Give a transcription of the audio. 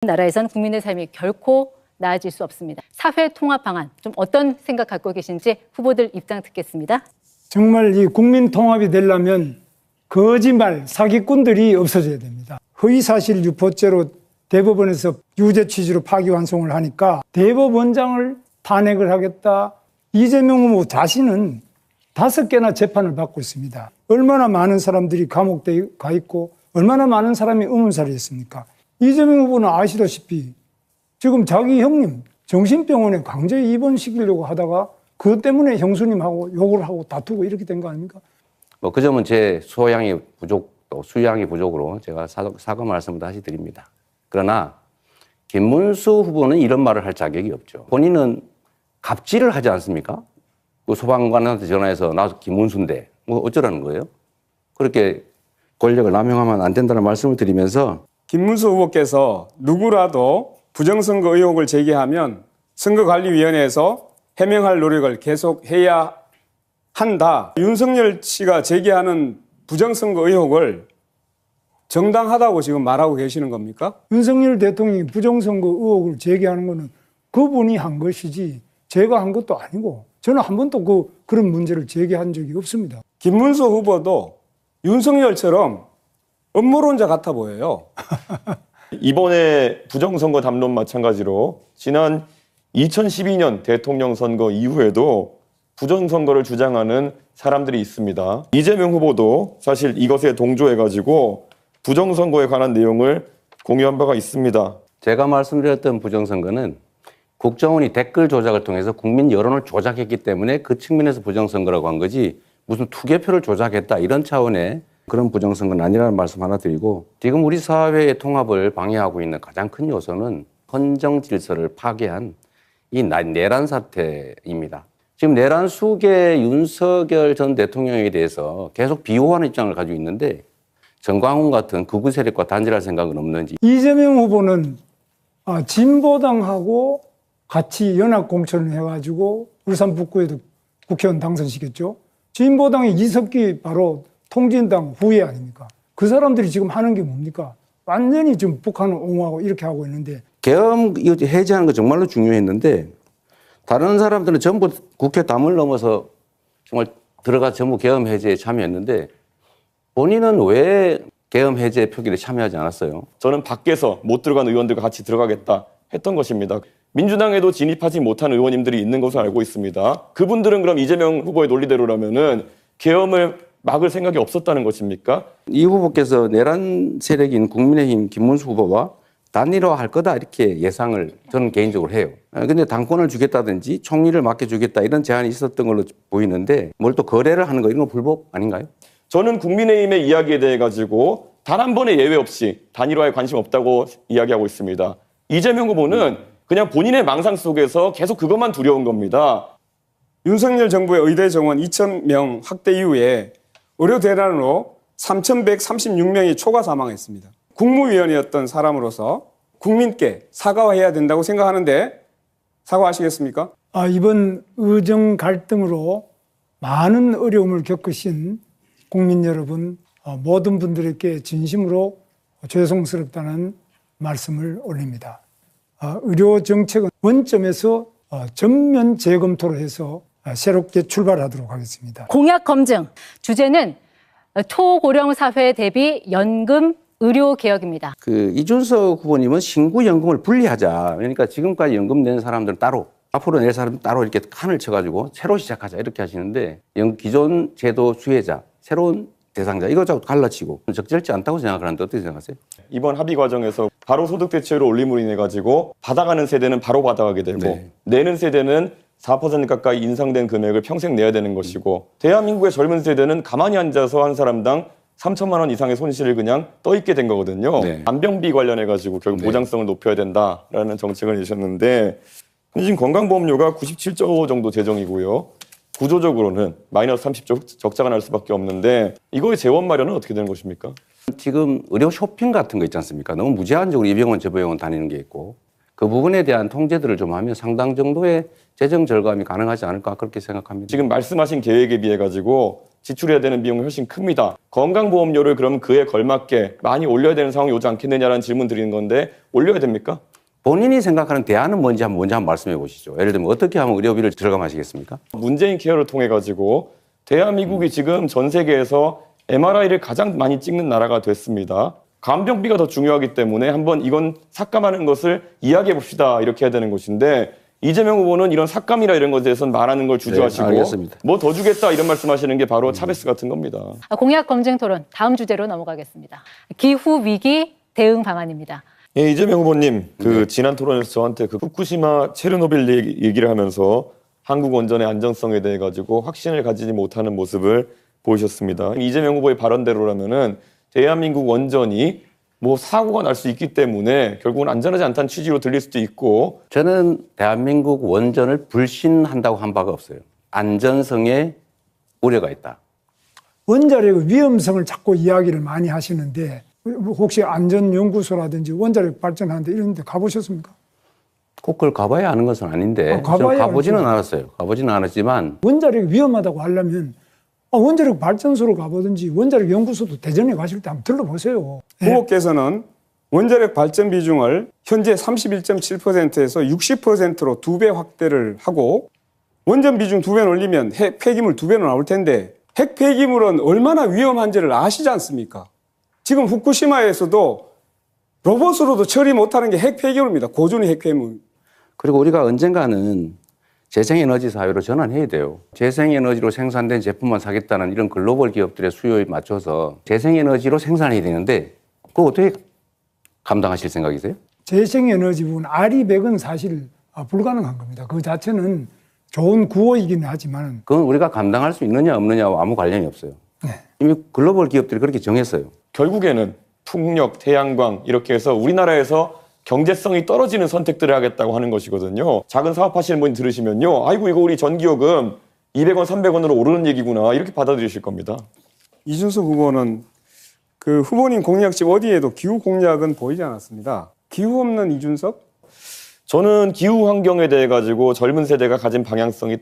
나라에선 국민의 삶이 결코 나아질 수 없습니다. 사회 통합 방안 좀 어떤 생각 갖고 계신지 후보들 입장 듣겠습니다. 정말 이 국민 통합이 되려면 거짓말, 사기꾼들이 없어져야 됩니다. 허위사실 유포죄로 대법원에서 유죄 취지로 파기환송을 하니까 대법원장을 탄핵을 하겠다. 이재명 후보 자신은 5개나 재판을 받고 있습니다. 얼마나 많은 사람들이 감옥에 가 있고 얼마나 많은 사람이 의문사를 했습니까? 이재명 후보는 아시다시피 지금 자기 형님 정신병원에 강제 입원시키려고 하다가 그것 때문에 형수님하고 욕을 하고 다투고 이렇게 된 거 아닙니까? 뭐 그 점은 제 소양이 부족, 또 수양이 부족으로 제가 사과 말씀을 다시 드립니다. 그러나 김문수 후보는 이런 말을 할 자격이 없죠. 본인은 갑질을 하지 않습니까? 그 소방관한테 전화해서 나 김문수인데 뭐 어쩌라는 거예요? 그렇게 권력을 남용하면 안 된다는 말씀을 드리면서 김문수 후보께서 누구라도 부정선거 의혹을 제기하면 선거관리위원회에서 해명할 노력을 계속해야 한다. 윤석열 씨가 제기하는 부정선거 의혹을 정당하다고 지금 말하고 계시는 겁니까? 윤석열 대통령이 부정선거 의혹을 제기하는 거는 그분이 한 것이지 제가 한 것도 아니고 저는 한 번도 그런 문제를 제기한 적이 없습니다. 김문수 후보도 윤석열처럼 음모론자 같아 보여요. 이번에 부정선거 담론 마찬가지로 지난 2012년 대통령 선거 이후에도 부정선거를 주장하는 사람들이 있습니다. 이재명 후보도 사실 이것에 동조해가지고 부정선거에 관한 내용을 공유한 바가 있습니다. 제가 말씀드렸던 부정선거는 국정원이 댓글 조작을 통해서 국민 여론을 조작했기 때문에 그 측면에서 부정선거라고 한 거지 무슨 투개표를 조작했다 이런 차원의 그런 부정선거는 아니라는 말씀 하나 드리고 지금 우리 사회의 통합을 방해하고 있는 가장 큰 요소는 헌정 질서를 파괴한 이 내란 사태입니다. 지금 내란 수계 윤석열 전 대통령에 대해서 계속 비호하는 입장을 가지고 있는데 정광훈 같은 극우 세력과 단절할 생각은 없는지. 이재명 후보는 진보당하고 같이 연합 공천을 해가지고 울산 북구에도 국회의원 당선시켰죠. 진보당의 이석기 바로 통진당 후예 아닙니까? 그 사람들이 지금 하는 게 뭡니까? 완전히 지금 북한을 옹호하고 이렇게 하고 있는데. 계엄 해제하는 거 정말로 중요했는데 다른 사람들은 전부 국회 담을 넘어서 정말 들어가 전부 계엄 해제에 참여했는데 본인은 왜 계엄 해제 표기를 참여하지 않았어요? 저는 밖에서 못 들어간 의원들과 같이 들어가겠다 했던 것입니다. 민주당에도 진입하지 못한 의원님들이 있는 것으로 알고 있습니다. 그분들은 그럼 이재명 후보의 논리대로라면은 계엄을 막을 생각이 없었다는 것입니까? 이 후보께서 내란 세력인 국민의힘 김문수 후보와 단일화할 거다 이렇게 예상을 저는 개인적으로 해요. 근데 당권을 주겠다든지 총리를 맡겨주겠다 이런 제안이 있었던 걸로 보이는데 뭘 또 거래를 하는 거 이런 거 불법 아닌가요? 저는 국민의힘의 이야기에 대해 가지고 단 한 번의 예외 없이 단일화에 관심 없다고 이야기하고 있습니다. 이재명 후보는 그냥 본인의 망상 속에서 계속 그것만 두려운 겁니다. 윤석열 정부의 의대 정원 2,000명 확대 이후에 의료 대란으로 3,136명이 초과 사망했습니다. 국무위원이었던 사람으로서 국민께 사과해야 된다고 생각하는데 사과하시겠습니까? 이번 의정 갈등으로 많은 어려움을 겪으신 국민 여러분, 모든 분들에게 진심으로 죄송스럽다는 말씀을 올립니다. 의료 정책은 원점에서 전면 재검토를 해서 새롭게 출발하도록 하겠습니다. 공약 검증 주제는 초고령 사회 대비 연금 의료 개혁입니다. 이준석 후보님은 신구연금을 분리하자. 그러니까 지금까지 연금 낸 사람들은 따로, 앞으로 낼 사람은 따로 이렇게 칸을 쳐가지고 새로 시작하자 이렇게 하시는데 기존 제도 수혜자, 새로운 대상자 이거 자꾸 갈라치고 적절치 않다고 생각하는데 어떻게 생각하세요? 이번 합의 과정에서 바로 소득 대체로 올림으로 인해 가지고 받아가는 세대는 바로 받아가게 되고 네. 내는 세대는 4% 가까이 인상된 금액을 평생 내야 되는 것이고 대한민국의 젊은 세대는 가만히 앉아서 한 사람당 3천만 원 이상의 손실을 그냥 떠있게 된 거거든요. 네. 간병비 관련해 가지고 결국 보장성을 높여야 된다라는 정책을 내셨는데 지금 건강보험료가 97조 정도 재정이고요. 구조적으로는 마이너스 30조 적자가 날 수밖에 없는데 이거의 재원 마련은 어떻게 되는 것입니까? 지금 의료 쇼핑 같은 거 있지 않습니까? 너무 무제한적으로 이 병원 저 병원 다니는 게 있고 그 부분에 대한 통제들을 좀 하면 상당 정도의 재정 절감이 가능하지 않을까 그렇게 생각합니다. 지금 말씀하신 계획에 비해 가지고 지출해야 되는 비용이 훨씬 큽니다. 건강보험료를 그럼 그에 걸맞게 많이 올려야 되는 상황이 오지 않겠느냐라는 질문 드리는 건데 올려야 됩니까? 본인이 생각하는 대안은 뭔지 먼저 한번 말씀해 보시죠. 예를 들면 어떻게 하면 의료비를 절감하시겠습니까? 문재인 케어를 통해 가지고 대한민국이 지금 전 세계에서 MRI를 가장 많이 찍는 나라가 됐습니다. 간병비가 더 중요하기 때문에 한번 이건 삭감하는 것을 이야기해 봅시다 이렇게 해야 되는 것인데 이재명 후보는 이런 삭감이나 이런 것에 대해서는 말하는 걸 주저하시고 알겠습니다. 뭐 더 주겠다 이런 말씀하시는 게 바로 차베스 같은 겁니다. 공약 검증 토론 다음 주제로 넘어가겠습니다. 기후 위기 대응 방안입니다. 예, 이재명 후보님, 지난 토론에서 저한테 후쿠시마 체르노빌 얘기를 하면서 한국 원전의 안전성에 대해 가지고 확신을 가지지 못하는 모습을 보이셨습니다. 이재명 후보의 발언대로라면은 대한민국 원전이 뭐 사고가 날 수 있기 때문에 결국은 안전하지 않다는 취지로 들릴 수도 있고 저는 대한민국 원전을 불신한다고 한 바가 없어요. 안전성에 우려가 있다. 원자력의 위험성을 자꾸 이야기를 많이 하시는데 혹시 안전연구소라든지 원자력 발전하는데 이런 데 가보셨습니까? 꼭 그걸 가봐야 아는 것은 아닌데 가봐야 저는 가보지는 알죠. 않았어요. 가보지는 않았지만 원자력이 위험하다고 하려면 원자력 발전소로 가보든지 원자력 연구소도 대전에 가실 때 한번 들러보세요. 후보께서는 원자력 발전 비중을 현재 31.7%에서 60%로 2배 확대를 하고 원전 비중 2배 올리면 핵 폐기물 2배는 나올 텐데 핵 폐기물은 얼마나 위험한지를 아시지 않습니까? 지금 후쿠시마에서도 로봇으로도 처리 못하는 게 핵 폐기물입니다. 고준위 핵 폐기물. 그리고 우리가 언젠가는 재생에너지 사회로 전환해야 돼요. 재생에너지로 생산된 제품만 사겠다는 이런 글로벌 기업들의 수요에 맞춰서 재생에너지로 생산해야 되는데 그거 어떻게 감당하실 생각이세요? 재생에너지 부분 아리백은 사실 불가능한 겁니다. 그 자체는 좋은 구호이긴 하지만 그건 우리가 감당할 수 있느냐 없느냐와 아무 관련이 없어요. 이미 글로벌 기업들이 그렇게 정했어요. 결국에는 풍력, 태양광 이렇게 해서 우리나라에서 경제성이 떨어지는 선택들을 하겠다고 하는 것이거든요. 작은 사업하시는 분이 들으시면요. 아이고 이거 우리 전기요금 200원, 300원으로 오르는 얘기구나 이렇게 받아들이실 겁니다. 이준석 후보는 그 후보님 공약집 어디에도 기후 공약은 보이지 않았습니다. 기후 없는 이준석? 저는 기후 환경에 대해 가지고 젊은 세대가 가진 방향성이